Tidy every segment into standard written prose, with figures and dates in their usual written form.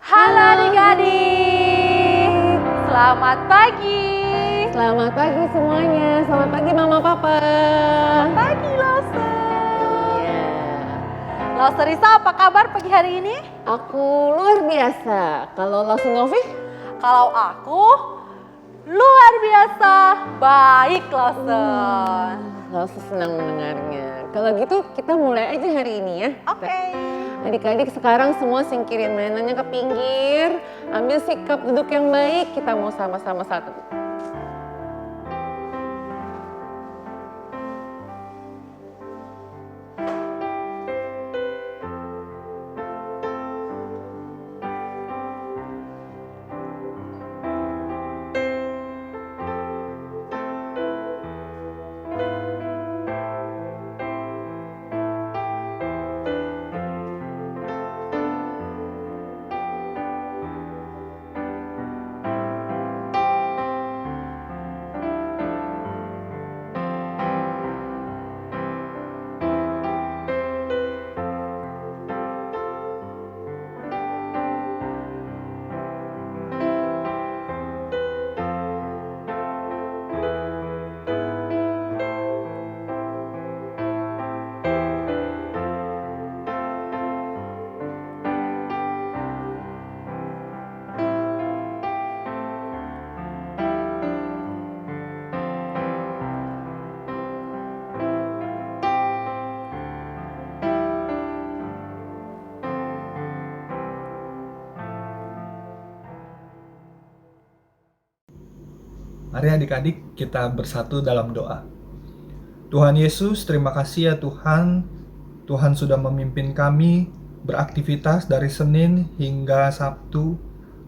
Halo adik-adik, selamat pagi. Selamat pagi semuanya, selamat pagi Mama Papa. Selamat pagi Loser. Iya. Loser Risa, apa kabar pagi hari ini? Aku luar biasa. Kalau Loser Novi? Kalau aku luar biasa baik Loser. Loser senang mendengarnya. Kalau gitu kita mulai aja hari ini ya. Oke. Adik-adik sekarang semua singkirin mainannya ke pinggir. Ambil sikap duduk yang baik, kita mau sama-sama satu. Mari adik-adik kita bersatu dalam doa. Tuhan Yesus, terima kasih ya Tuhan. Tuhan sudah memimpin kami beraktivitas dari Senin hingga Sabtu.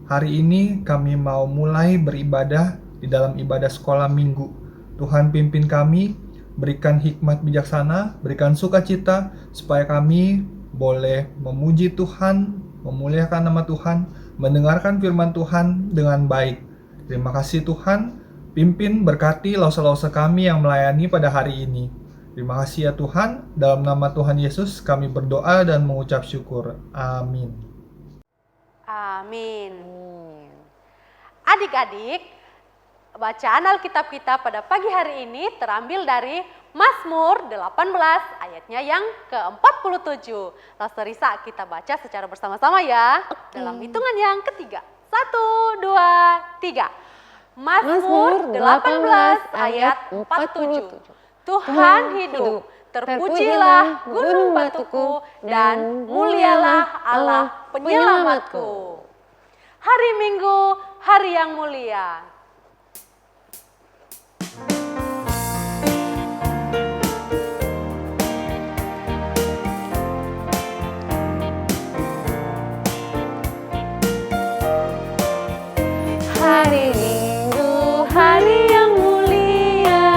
Hari ini kami mau mulai beribadah di dalam ibadah sekolah minggu. Tuhan pimpin kami, berikan hikmat bijaksana, berikan sukacita supaya kami boleh memuji Tuhan, memuliakan nama Tuhan, mendengarkan firman Tuhan dengan baik. Terima kasih Tuhan. Pimpin berkati lause-lause kami yang melayani pada hari ini. Terima kasih ya Tuhan, dalam nama Tuhan Yesus kami berdoa dan mengucap syukur. Amin. Amin. Adik-adik, bacaan Alkitab kita pada pagi hari ini terambil dari Mazmur 18 ayatnya yang ke-47. Loser Risa, kita baca secara bersama-sama ya. Dalam hitungan yang ketiga. 1, 2, 3. Mazmur 18 ayat 47. Tuhan hidup, terpujilah gunung batuku dan mulialah Allah penyelamatku. Hari Minggu, hari yang mulia. Hari Minggu, hari yang mulia,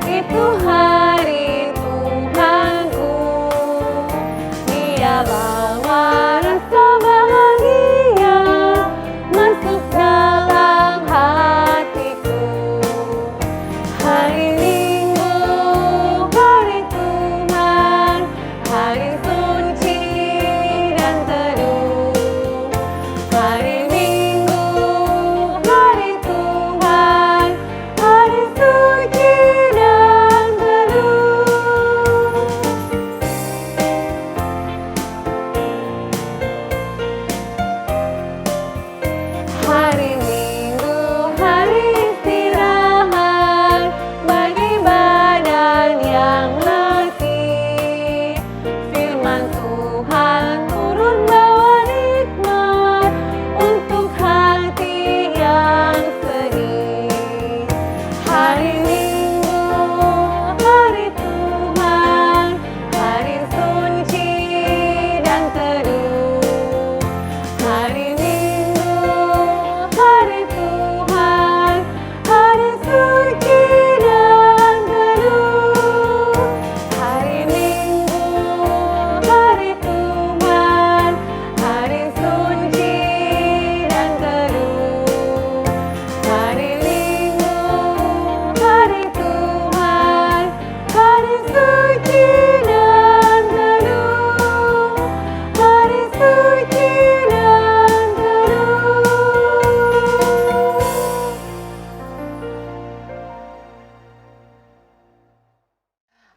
itu hari Tuhanku. Dia bawa rasa bahagia masuk dalam hati.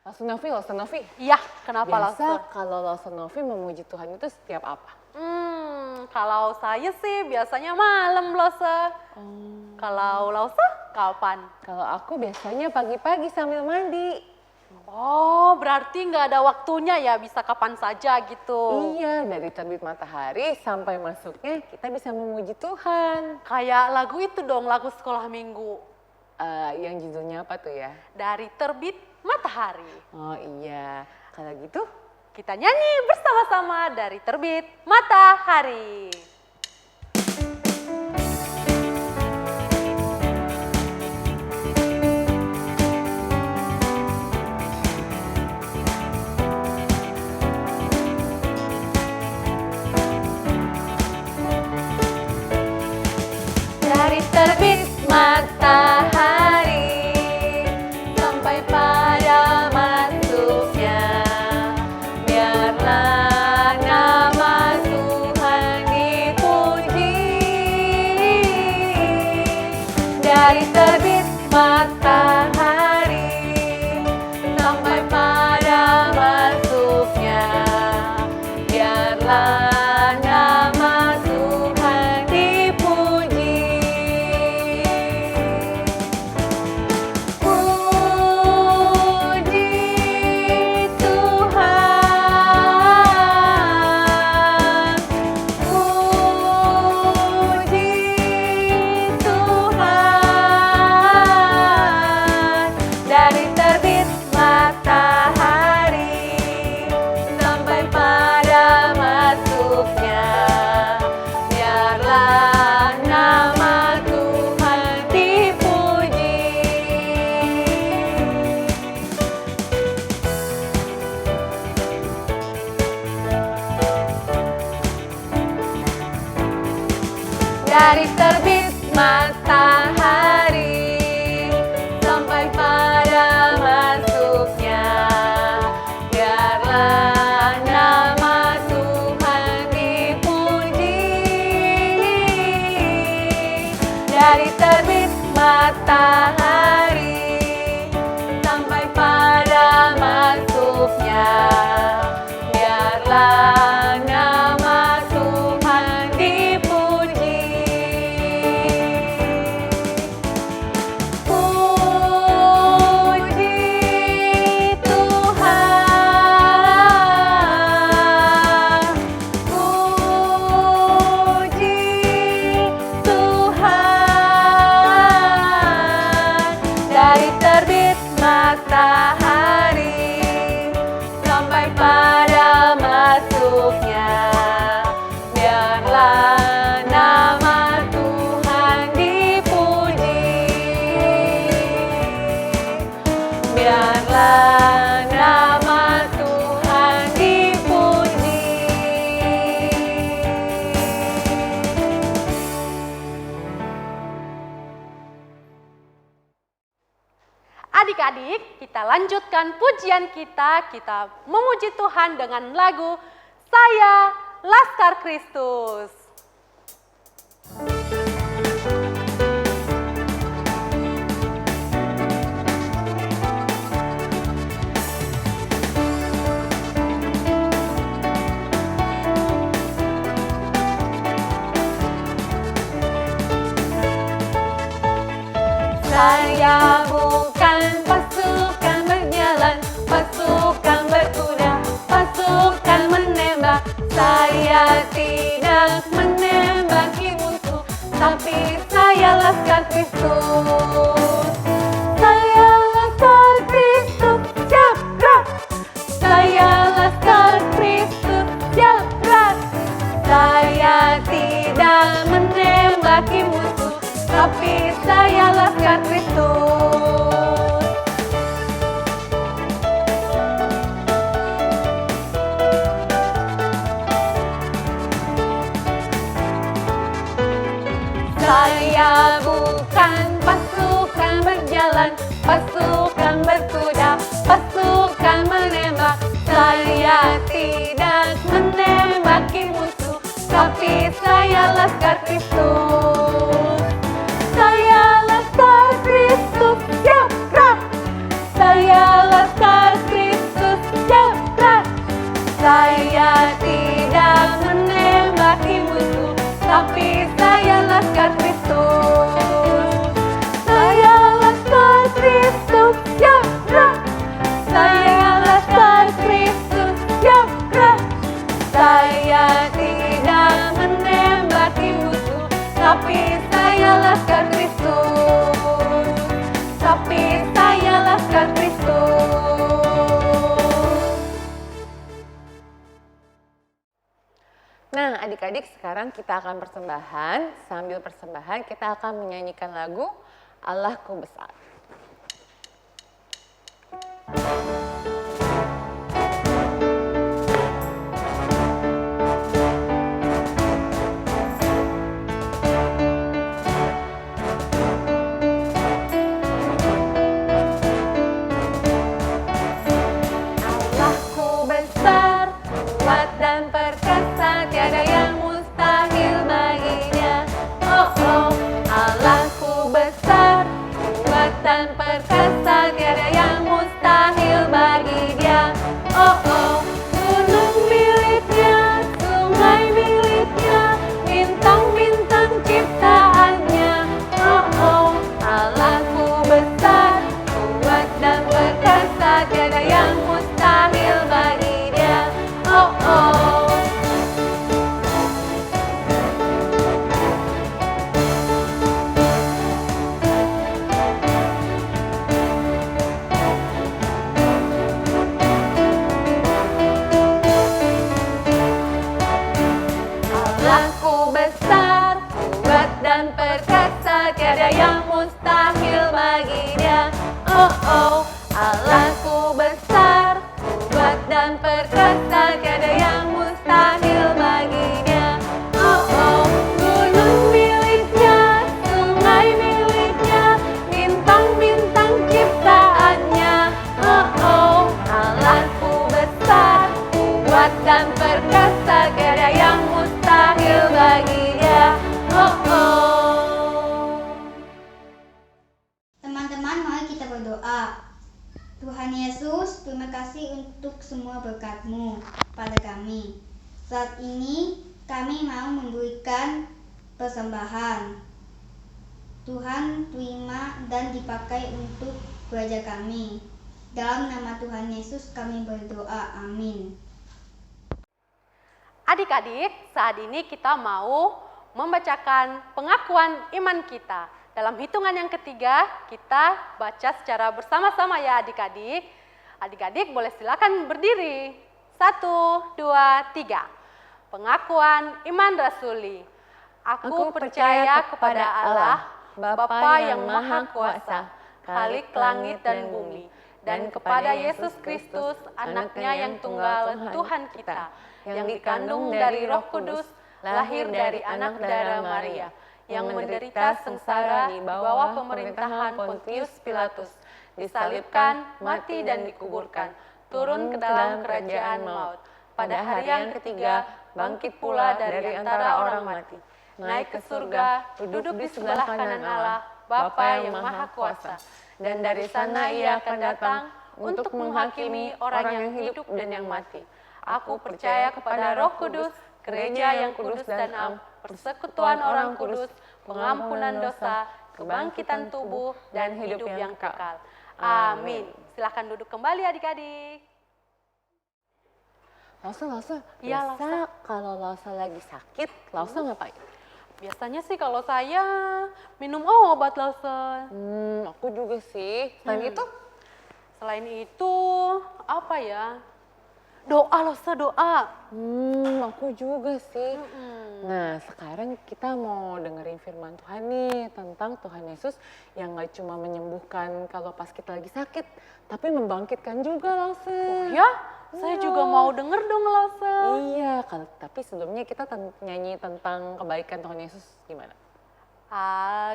Laksar Novi. Iya, kenapa Biasa Laksar? kalau Laksar Novi memuji Tuhan itu setiap apa? Kalau saya sih biasanya malam Laksar. Kalau Laksar kapan? Kalau aku biasanya pagi-pagi sambil mandi. Oh, berarti nggak ada waktunya ya, bisa kapan saja gitu. Iya, dari terbit matahari sampai masuknya kita bisa memuji Tuhan. Kayak lagu itu dong, lagu sekolah minggu. Yang judulnya apa tuh ya? Dari terbit matahari. Oh iya, kalau gitu Kita nyanyi bersama-sama dari terbit matahari. Dari terbit matahari sampai pada masuknya, biarlah nama Tuhan dipuji. Dari terbit matahari sampai pada masuknya, biarlah nama Tuhan dipuji. Puji Tuhan, puji Tuhan. Dari terbit matahari sampai pada masuknya, biarlah nama Tuhan dipuji. Dari terbit matahari sampai pada masuknya, biarlah nama Tuhan dipuji. Dari terbit matahari sampai pada masuknya, biarlah nama Tuhan dipuji. Puji Tuhan, puji Tuhan. Dari terbit matahari sampai pada masuknya, biarlah nama Tuhan dipuji. Biarlah nama Tuhan dipuji. Adik-adik, kita lanjutkan pujian kita. Kita memuji Tuhan dengan lagu Saya Laskar Kristus. Saya bukan pasukan berjalan, pasukan berkuda, pasukan menembak. Saya tidak menembaki musuh, tapi saya Laskar Kristus. Saya Laskar Kristus, jabrak. Saya Laskar Kristus, jabrak. Saya tidak menembaki musuh, tapi saya Laskar Kristus. Saya bukan pasukan berjalan, pasukan berkuda, pasukan menembak. Saya tidak menembaki musuh, tapi saya Laskar Kristus. Saya Laskar Kristus, jabrak. Saya Laskar Kristus. tapi saya laskar Kristus. Saya laskar Kristus, ya gerak. Saya laskar Kristus, ya gerak. Saya tidak menembaki musuh, tapi saya laskar Kristus. Tapi saya laskar Kristus. Nah, adik-adik, sekarang kita akan persembahan. Sambil persembahan kita akan menyanyikan lagu Allahku Besar. Allahku besar, kuat dan perkasa, tiada yang mustahil baginya. Oh oh, Allahku besar, kuat dan perkasa, tiada yang mustahil bagi Dia. Oh oh, gunung miliknya, sungai miliknya, bintang-bintang ciptaannya. Oh oh, Allahku besar, kuat dan perkasa, tiada yang mustahil bagi Dia. Oh oh. Allahku besar, kuat dan perkasa, tiada yang mustahil bagi Dia. Oh oh, Allahku besar, kuat dan perkasa, tiada yang mustahil bagi Dia. Oh oh, gunung miliknya, sungai miliknya, bintang-bintang ciptaannya. Oh oh, Allahku besar, kuat dan perkasa, tiada yang mustahil bagi Dia. Oh oh. Teman-teman, mari kita berdoa. Tuhan Yesus, terima kasih untuk semua berkat-Mu pada kami. Saat ini kami mau memberikan persembahan. Tuhan terima dan dipakai untuk gereja kami. Dalam nama Tuhan Yesus kami berdoa. Amin. Adik-adik, saat ini kita mau membacakan pengakuan iman kita. Dalam hitungan yang ketiga, kita baca secara bersama-sama ya adik-adik. Adik-adik boleh silakan berdiri. 1, 2, 3. Pengakuan iman rasuli. Aku percaya kepada Allah, Bapa yang Maha Kuasa, Khalik langit dan bumi, dan kepada Yesus Kristus, Anaknya yang tunggal, Tuhan kita, yang dikandung dari Roh Kudus, lahir dari anak darah Maria, yang menderita sengsara di bawah pemerintahan Pontius Pilatus, disalibkan, mati dan dikuburkan, turun ke dalam kerajaan maut. Pada hari yang ketiga, bangkit pula dari antara orang mati, naik ke surga, duduk di sebelah kanan Allah, Bapa yang Maha Kuasa, dan dari sana Ia akan datang untuk menghakimi orang yang hidup dan yang mati. Aku percaya kepada Roh Kudus, gereja yang kudus dan am, persekutuan orang kudus, pengampunan dosa, kebangkitan tubuh, dan hidup yang kekal. Amin. Silakan duduk kembali adik-adik. Lausa, Iya, biasa kalau Lausa lagi sakit, Lausa ngapain? Biasanya sih kalau saya minum obat Lausa. Aku juga sih. Selain itu? Selain itu, apa ya? Doa Lausa, doa. Aku juga sih. Nah, sekarang kita mau dengerin firman Tuhan nih tentang Tuhan Yesus yang gak cuma menyembuhkan kalau pas kita lagi sakit, tapi membangkitkan juga Lausa. Oh ya? Saya juga mau denger dong Lausa. Iya, tapi sebelumnya kita nyanyi tentang kebaikan Tuhan Yesus gimana?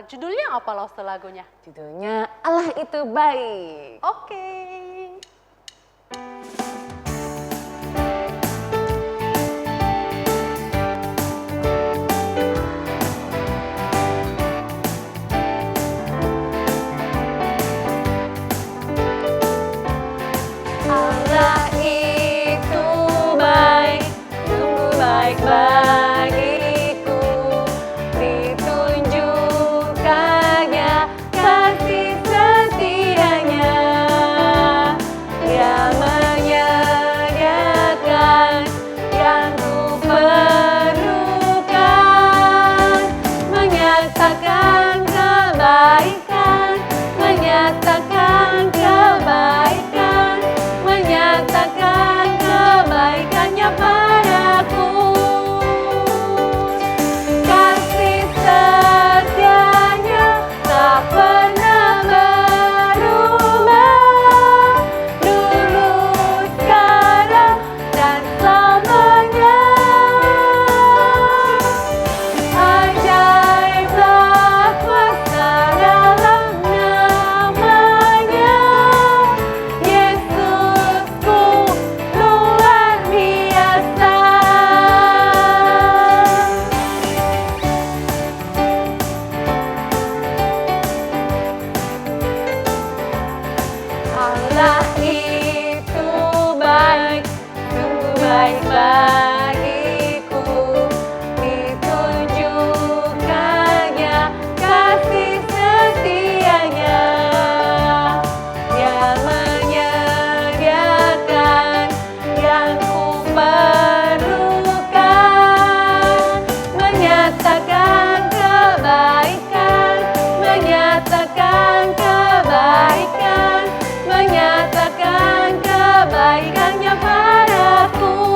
Judulnya apa Lausa lagunya? Judulnya Allah itu baik. Oke. Allah itu baik, sungguh baik bagiku. baik bagiku, ditunjukkannya kasih setianya. Dia menyediakan yang ku perlukan, menyatakan kebaikan, menyatakan kebaikan, menyatakan kebaikannya padaku.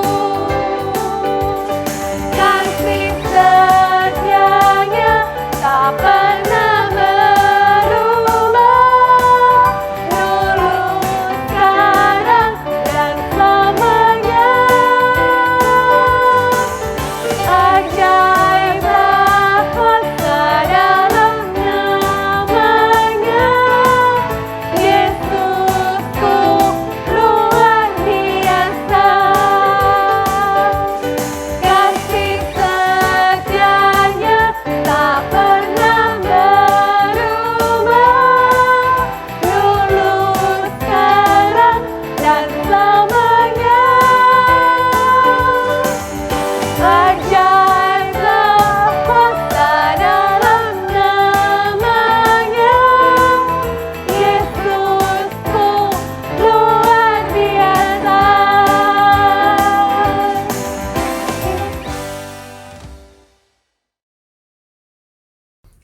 Kasih setianya tak pernah berubah, dulu, sekarang, dan selamanya. Ajaiblah kuasa dalam namanya, Yesusku luar biasa. Kasih setianya tak pernah berubah, dulu, sekarang, dan selamanya. Ajaiblah kuasa dalam namanya, Yesusku luar biasa.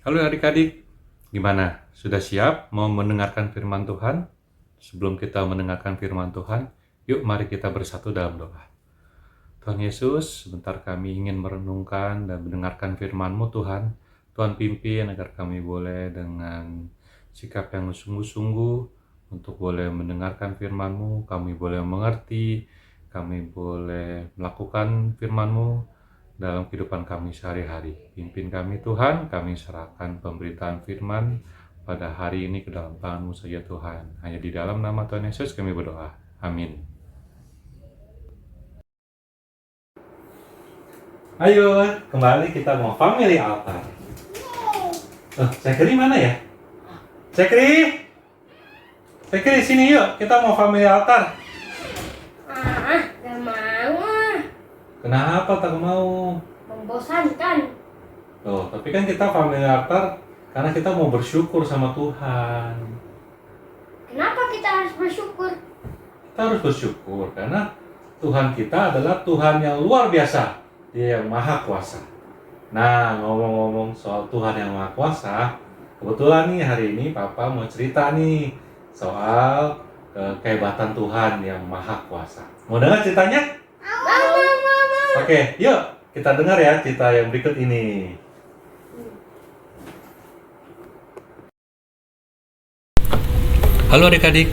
Halo adik-adik, gimana? Sudah siap mau mendengarkan firman Tuhan? Sebelum kita mendengarkan firman Tuhan, yuk mari kita bersatu dalam doa. Tuhan Yesus, sebentar kami ingin merenungkan dan mendengarkan firman-Mu Tuhan. Tuhan pimpin agar kami boleh dengan sikap yang sungguh-sungguh untuk boleh mendengarkan firman-Mu, kami boleh mengerti, kami boleh melakukan firman-Mu dalam kehidupan kami sehari-hari. Pimpin kami Tuhan, kami serahkan pemberitaan firman pada hari ini ke dalam tangan-Mu saja Tuhan. Hanya di dalam nama Tuhan Yesus kami berdoa. Amin. Ayo, kembali kita mau family altar. Cekri mana ya? Cekri? Cekri sini yuk, kita mau family altar. Gak mau ah. Kenapa tak mau? Membosankan. Loh, tapi kan kita family altar karena kita mau bersyukur sama Tuhan. Kenapa kita harus bersyukur? Kita harus bersyukur karena Tuhan kita adalah Tuhan yang luar biasa. Dia yang maha kuasa. Nah, ngomong-ngomong soal Tuhan yang maha kuasa, kebetulan nih hari ini Papa mau cerita nih soal kehebatan Tuhan yang maha kuasa. Mau dengar ceritanya? Oke, yuk kita dengar ya cerita yang berikut ini. Halo adik-adik,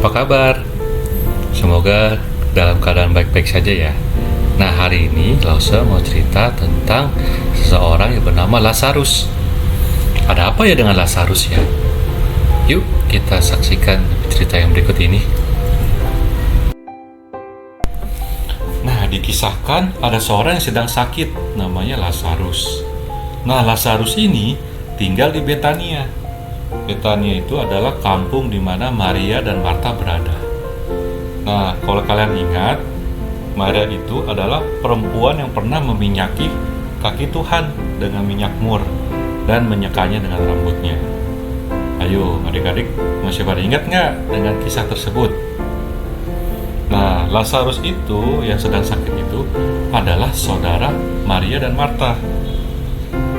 apa kabar? Semoga dalam keadaan baik-baik saja ya. Nah, hari ini Lause mau cerita tentang seseorang yang bernama Lazarus. Ada apa ya dengan Lazarus ya? Yuk kita saksikan cerita yang berikut ini. Nah, dikisahkan ada seorang yang sedang sakit, namanya Lazarus. Nah, Lazarus ini tinggal di Betania. Betania itu adalah kampung di mana Maria dan Marta berada. Nah, kalau kalian ingat, Maria itu adalah perempuan yang pernah meminyaki kaki Tuhan dengan minyak mur dan menyekanya dengan rambutnya. Ayo adik-adik, masih pada ingat nggak dengan kisah tersebut? Nah, Lazarus itu yang sedang sakit itu adalah saudara Maria dan Marta.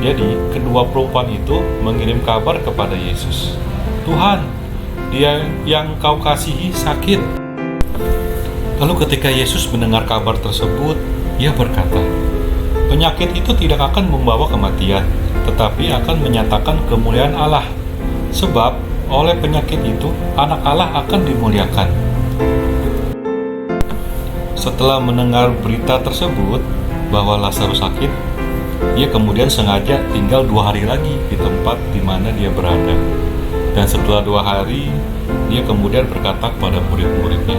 Jadi, kedua perempuan itu mengirim kabar kepada Yesus. Tuhan, dia yang kau kasihi sakit. Lalu ketika Yesus mendengar kabar tersebut, ia berkata, penyakit itu tidak akan membawa kematian, tetapi akan menyatakan kemuliaan Allah. Sebab oleh penyakit itu, anak Allah akan dimuliakan. Setelah mendengar berita tersebut bahwa Lazarus sakit, ia kemudian sengaja tinggal 2 hari lagi di tempat di mana dia berada. Dan setelah 2 hari, dia kemudian berkata kepada murid-muridnya,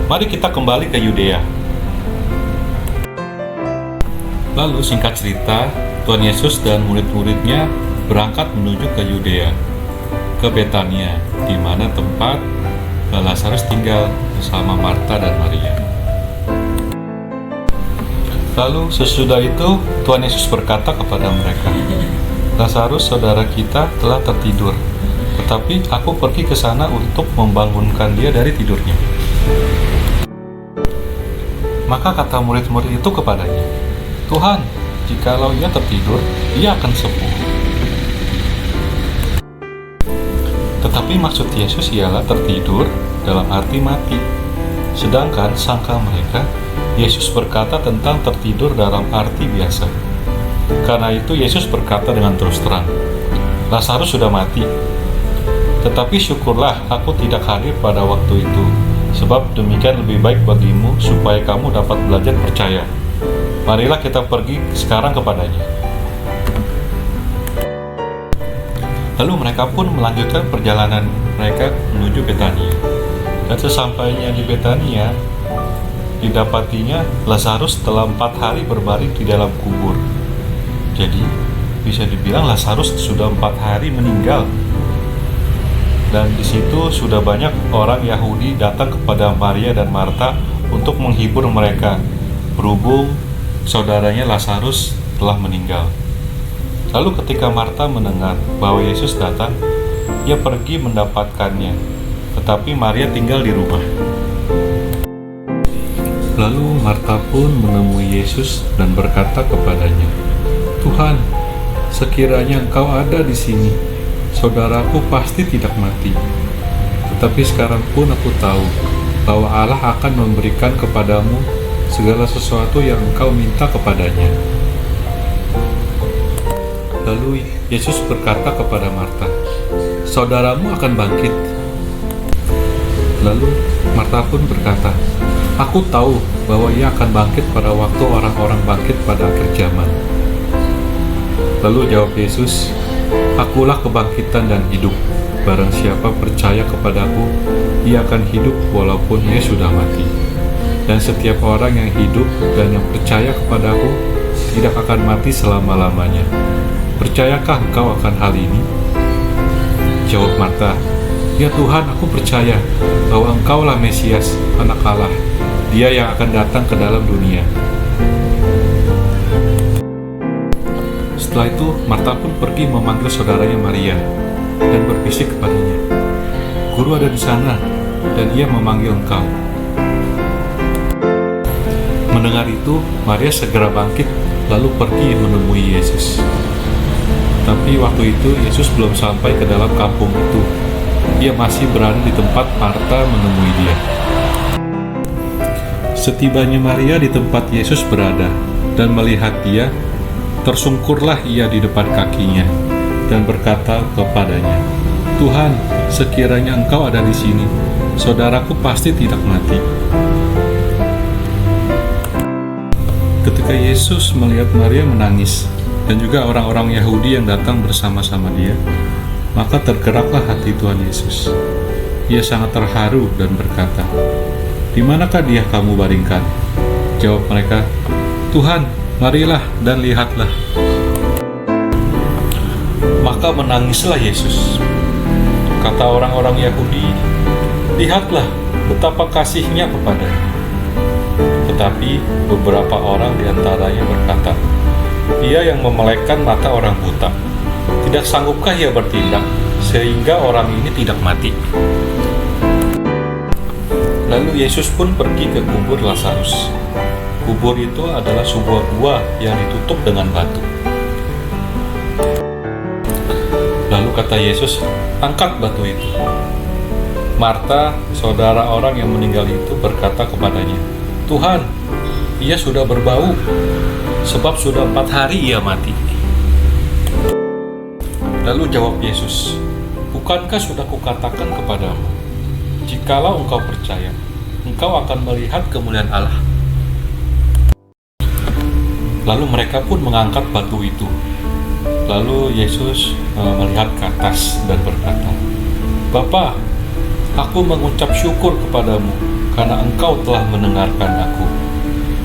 mari kita kembali ke Yudea. Lalu singkat cerita, Tuhan Yesus dan murid-muridnya berangkat menuju ke Yudea, ke Betania, di mana tempat Lazarus tinggal bersama Marta dan Maria. Lalu sesudah itu Tuhan Yesus berkata kepada mereka, "Lazarus saudara kita telah tertidur, tetapi aku pergi ke sana untuk membangunkan dia dari tidurnya." Maka kata murid-murid itu kepadanya, "Tuhan, jikalau ia tertidur, ia akan sembuh." Tetapi maksud Yesus ialah tertidur dalam arti mati. Sedangkan sangka mereka, Yesus berkata tentang tertidur dalam arti biasa. Karena itu Yesus berkata dengan terus terang, "Lazarus sudah mati. Tetapi syukurlah aku tidak hadir pada waktu itu, sebab demikian lebih baik bagimu supaya kamu dapat belajar percaya. Marilah kita pergi sekarang kepadanya." Lalu mereka pun melanjutkan perjalanan mereka menuju Betania. Dan sesampainya di Betania, didapatinya Lazarus telah 4 hari berbaring di dalam kubur. Jadi, bisa dibilang Lazarus sudah 4 hari meninggal. Dan di situ sudah banyak orang Yahudi datang kepada Maria dan Marta untuk menghibur mereka, berhubung saudaranya Lazarus telah meninggal. Lalu ketika Marta mendengar bahwa Yesus datang, ia pergi mendapatkannya. Tetapi Maria tinggal di rumah. Lalu Marta pun menemui Yesus dan berkata kepadanya, "Tuhan, sekiranya Engkau ada di sini, saudaraku pasti tidak mati. Tetapi sekarang pun aku tahu bahwa Allah akan memberikan kepadamu segala sesuatu yang Engkau minta kepadanya." Lalu Yesus berkata kepada Marta, "Saudaramu akan bangkit." Lalu Marta pun berkata, "Aku tahu bahwa ia akan bangkit pada waktu orang-orang bangkit pada akhir zaman." Lalu jawab Yesus, "Akulah kebangkitan dan hidup. Barang siapa percaya kepadaku, ia akan hidup walaupun ia sudah mati. Dan setiap orang yang hidup dan yang percaya kepadaku tidak akan mati selama-lamanya. Percayakah engkau akan hal ini?" Jawab Marta, "Ya Tuhan, aku percaya bahwa Engkaulah Mesias, Anak Allah, Dia yang akan datang ke dalam dunia." Setelah itu, Marta pun pergi memanggil saudaranya Maria dan berbisik kepadanya, "Guru ada di sana, dan ia memanggil engkau." Mendengar itu, Maria segera bangkit lalu pergi menemui Yesus. Tapi waktu itu Yesus belum sampai ke dalam kampung itu. Ia masih berada di tempat Marta menemui dia. Setibanya Maria di tempat Yesus berada dan melihat dia, tersungkurlah ia di depan kakinya dan berkata kepadanya, "Tuhan, sekiranya Engkau ada di sini, saudaraku pasti tidak mati." Ketika Yesus melihat Maria menangis dan juga orang-orang Yahudi yang datang bersama-sama dia, maka tergeraklah hati Tuhan Yesus. Ia sangat terharu dan berkata, "Di manakah dia kamu baringkan?" Jawab mereka, "Tuhan, marilah dan lihatlah." Maka menangislah Yesus. Kata orang-orang Yahudi, "Lihatlah betapa kasihnya kepadanya." Tetapi beberapa orang diantaranya berkata, "Ia yang memelekkan mata orang buta. Tidak sanggupkah ia bertindak sehingga orang ini tidak mati?" Lalu Yesus pun pergi ke kubur Lazarus. Kubur itu adalah sebuah gua yang ditutup dengan batu. Lalu kata Yesus, "Angkat batu itu." Marta, saudara orang yang meninggal itu, berkata kepadanya, "Tuhan, ia sudah berbau, sebab sudah 4 hari ia mati." Lalu jawab Yesus, "Bukankah sudah kukatakan kepadamu, jikalau engkau percaya, engkau akan melihat kemuliaan Allah?" Lalu mereka pun mengangkat batu itu. Lalu Yesus melihat ke atas dan berkata, "Bapa, aku mengucap syukur kepadamu karena engkau telah mendengarkan aku.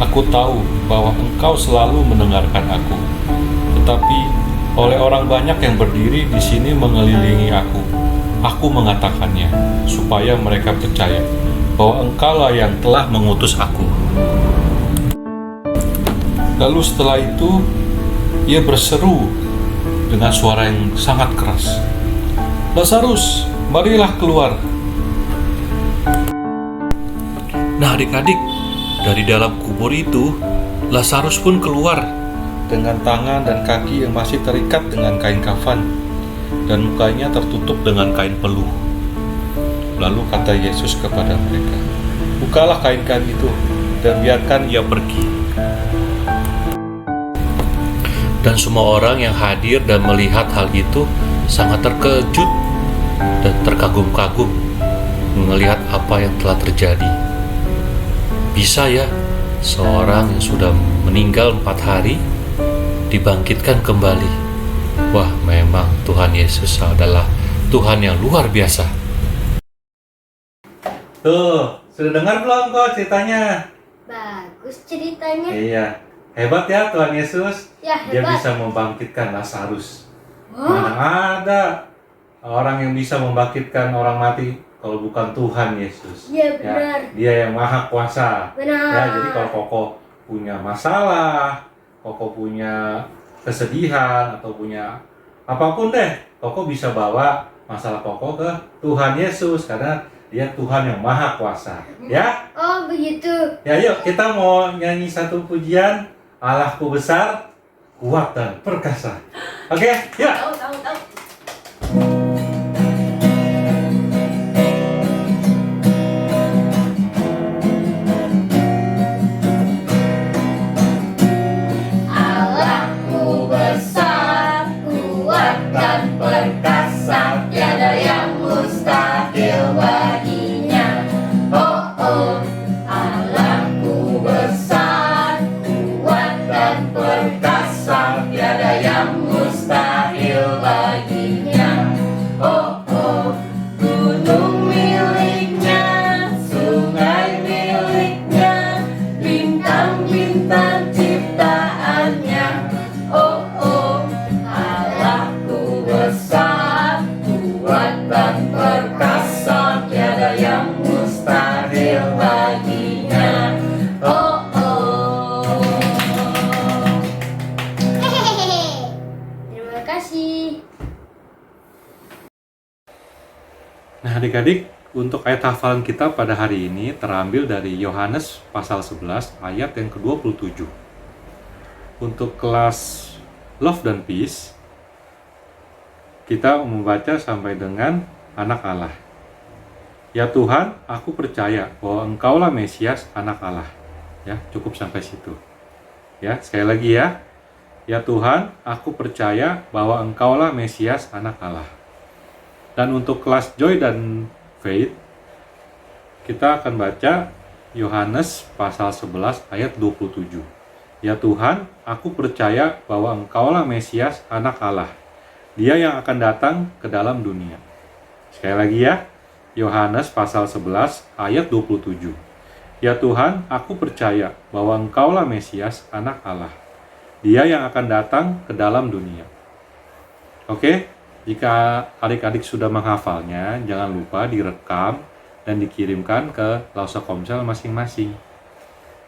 Aku tahu bahwa engkau selalu mendengarkan aku. Tetapi oleh orang banyak yang berdiri di sini mengelilingi aku mengatakannya, supaya mereka percaya bahwa engkaulah yang telah mengutus aku." Lalu setelah itu ia berseru dengan suara yang sangat keras, "Lazarus, marilah keluar." Nah adik-adik, dari dalam kubur itu Lazarus pun keluar dengan tangan dan kaki yang masih terikat dengan kain kafan dan mukanya tertutup dengan kain peluh. Lalu kata Yesus kepada mereka, "Bukalah kain-kain itu dan biarkan ia pergi." Dan semua orang yang hadir dan melihat hal itu sangat terkejut dan terkagum-kagum melihat apa yang telah terjadi. Bisa ya, seorang yang sudah meninggal 4 hari dibangkitkan kembali. Wah, memang Tuhan Yesus adalah Tuhan yang luar biasa. Tuh, sudah dengar belum kok ceritanya? Bagus ceritanya. Iya, hebat ya Tuhan Yesus. Ya, Dia hebat. bisa membangkitkan Lazarus. Oh, Mana ada orang yang bisa membangkitkan orang mati kalau bukan Tuhan Yesus. iya benar. Dia yang maha kuasa. Benar. Ya, jadi kalau Koko punya masalah, Koko punya kesedihan atau punya apapun deh, Koko bisa bawa masalah Koko ke Tuhan Yesus karena Dia Tuhan yang maha kuasa. Ya? Oh, begitu. Ya, yuk kita mau nyanyi satu pujian, Allahku besar, kuat dan perkasa. Oke, yuk. Tahu. Allahku besar, kuat dan perkasa, tiada yang mustahil baginya. Oh, oh, Allahku besar, kuat dan perkasa, tiada yang mustahil baginya. Oh, oh, gunung miliknya, sungai miliknya, bintang-bintang ciptaannya. Oh, oh, Allahku besar, kuat dan perkasa, tiada yang mustahil baginya. Oh, oh. Terima kasih. Nah adik-adik, untuk ayat hafalan kita pada hari ini terambil dari Yohanes pasal 11 ayat yang ke-27. Untuk kelas Love dan Peace, kita membaca sampai dengan anak Allah. Ya Tuhan, aku percaya bahwa Engkaulah Mesias, anak Allah. Ya, cukup sampai situ. Ya, sekali lagi ya. Ya Tuhan, aku percaya bahwa Engkaulah Mesias, anak Allah. Dan untuk kelas Joy dan Faith, kita akan baca Yohanes pasal 11 ayat 27. Ya Tuhan, aku percaya bahwa Engkaulah Mesias, anak Allah. Dia yang akan datang ke dalam dunia. Sekali lagi ya, Yohanes pasal 11 ayat 27. Ya Tuhan, aku percaya bahwa Engkaulah Mesias, anak Allah. Dia yang akan datang ke dalam dunia. Oke? Jika adik-adik sudah menghafalnya, jangan lupa direkam dan dikirimkan ke Lausa Komsel masing-masing.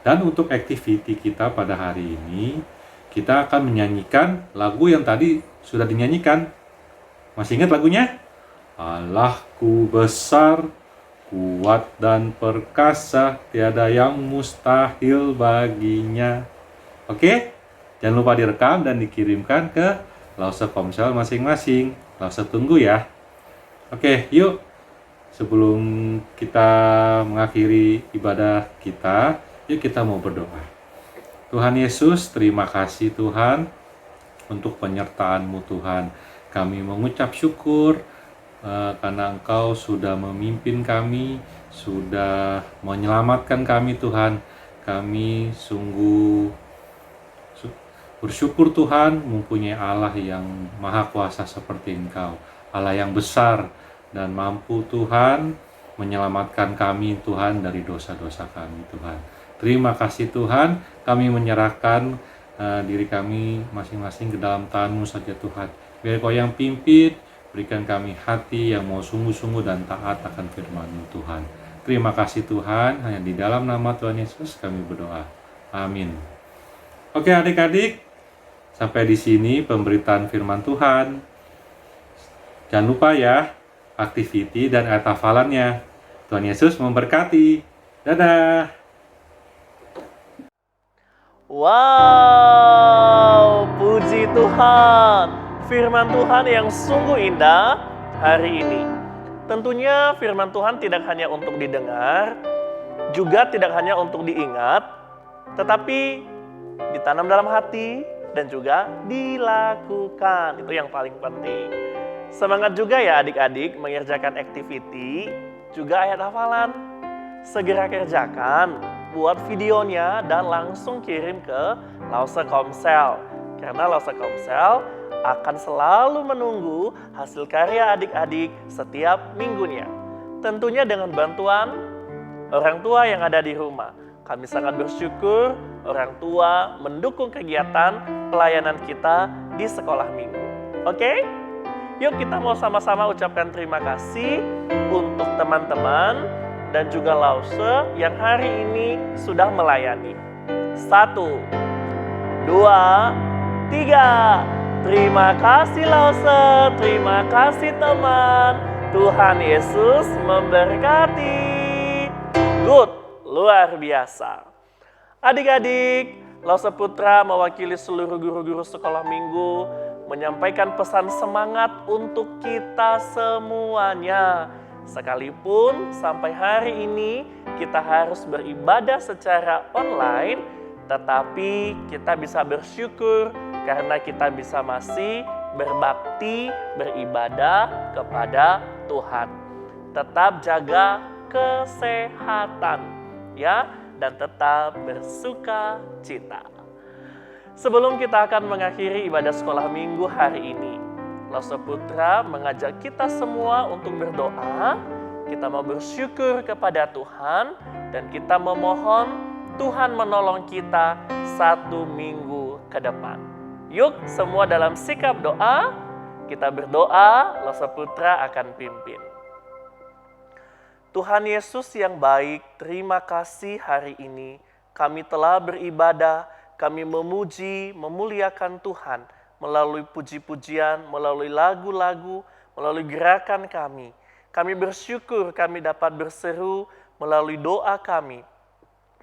Dan untuk activity kita pada hari ini, kita akan menyanyikan lagu yang tadi sudah dinyanyikan. Masih ingat lagunya? Allahku besar, kuat dan perkasa, tiada yang mustahil baginya. Oke? Jangan lupa direkam dan dikirimkan ke Lausa Komsel masing-masing. Lausa tunggu ya. Oke, yuk. Sebelum kita mengakhiri ibadah kita, yuk kita mau berdoa. Tuhan Yesus, terima kasih Tuhan untuk penyertaan-Mu Tuhan. Kami mengucap syukur karena Engkau sudah memimpin kami, sudah menyelamatkan kami Tuhan. Kami sungguh bersyukur Tuhan mempunyai Allah yang maha kuasa seperti Engkau. Allah yang besar dan mampu Tuhan menyelamatkan kami Tuhan dari dosa-dosa kami Tuhan. Terima kasih Tuhan, kami menyerahkan diri kami masing-masing ke dalam tangan-Mu saja Tuhan. Biar Kau yang pimpin, berikan kami hati yang mau sungguh-sungguh dan taat akan firman-Mu Tuhan. Terima kasih Tuhan, hanya di dalam nama Tuhan Yesus kami berdoa. Amin. Oke adik-adik, sampai di sini pemberitaan firman Tuhan. Jangan lupa ya, activity dan ayat hafalannya. Tuhan Yesus memberkati. Dadah! Wow, puji Tuhan. Firman Tuhan yang sungguh indah hari ini. Tentunya firman Tuhan tidak hanya untuk didengar, juga tidak hanya untuk diingat, tetapi ditanam dalam hati dan juga dilakukan. Itu yang paling penting. Semangat juga ya adik-adik mengerjakan activity, juga ayat hafalan. Segera kerjakan, buat videonya dan langsung kirim ke Lause Komsel. Karena Lause Komsel akan selalu menunggu hasil karya adik-adik setiap minggunya. Tentunya dengan bantuan orang tua yang ada di rumah. Kami sangat bersyukur orang tua mendukung kegiatan pelayanan kita di sekolah minggu. Oke? Yuk kita mau sama-sama ucapkan terima kasih untuk teman-teman dan juga Lause yang hari ini sudah melayani. 1, 2, 3. Terima kasih Lause, terima kasih teman. Tuhan Yesus memberkati. Good. Luar biasa. Adik-adik, Lause Putra mewakili seluruh guru-guru sekolah minggu menyampaikan pesan semangat untuk kita semuanya. Sekalipun sampai hari ini kita harus beribadah secara online, tetapi kita bisa bersyukur karena kita bisa masih berbakti, beribadah kepada Tuhan. Tetap jaga kesehatan, ya, dan tetap bersuka cita. Sebelum kita akan mengakhiri ibadah sekolah minggu hari ini, Lause Putra mengajak kita semua untuk berdoa. Kita mau bersyukur kepada Tuhan dan kita memohon Tuhan menolong kita 1 minggu ke depan. Yuk semua dalam sikap doa, kita berdoa, Lause Putra akan pimpin. Tuhan Yesus yang baik, terima kasih hari ini kami telah beribadah, kami memuji, memuliakan Tuhan melalui puji-pujian, melalui lagu-lagu, melalui gerakan kami. Kami bersyukur kami dapat berseru melalui doa kami.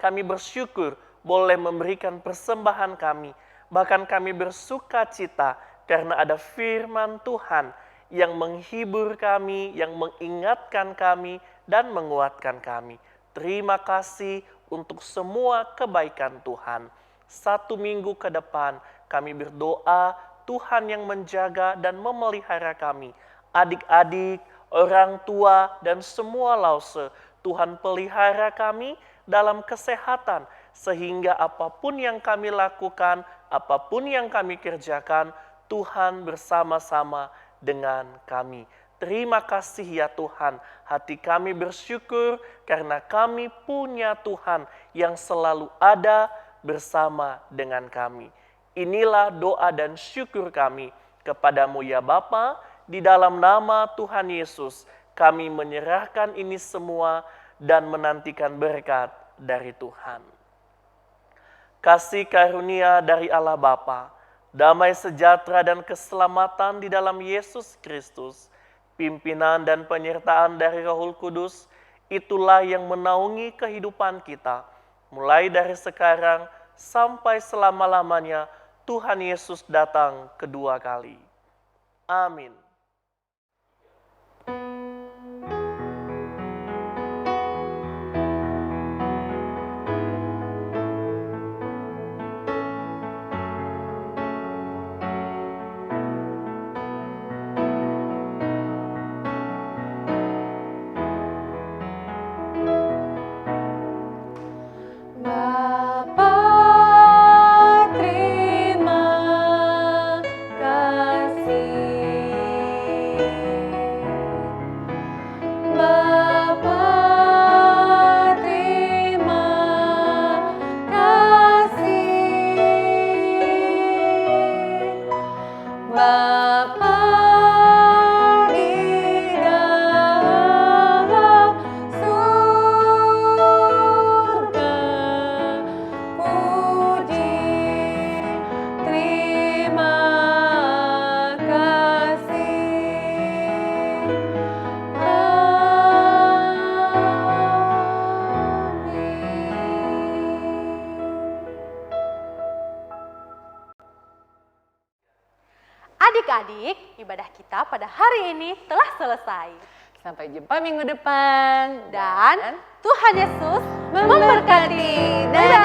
Kami bersyukur boleh memberikan persembahan kami, bahkan kami bersuka cita karena ada firman Tuhan yang menghibur kami, yang mengingatkan kami, dan menguatkan kami. Terima kasih untuk semua kebaikan Tuhan. 1 minggu ke depan kami berdoa Tuhan yang menjaga dan memelihara kami. Adik-adik, orang tua, dan semua Lause, Tuhan pelihara kami dalam kesehatan. Sehingga apapun yang kami lakukan, apapun yang kami kerjakan, Tuhan bersama-sama dengan kami. Terima kasih ya Tuhan, hati kami bersyukur karena kami punya Tuhan yang selalu ada bersama dengan kami. Inilah doa dan syukur kami kepadamu ya Bapa, di dalam nama Tuhan Yesus kami menyerahkan ini semua dan menantikan berkat dari Tuhan. Kasih karunia dari Allah Bapa, damai sejahtera dan keselamatan di dalam Yesus Kristus, pimpinan dan penyertaan dari Roh Kudus, itulah yang menaungi kehidupan kita. Mulai dari sekarang sampai selama-lamanya Tuhan Yesus datang kedua kali. Amin. Terima kasih. Adik-adik, ibadah kita pada hari ini telah selesai. Sampai jumpa minggu depan. Dan Tuhan Yesus memberkati. Dadah.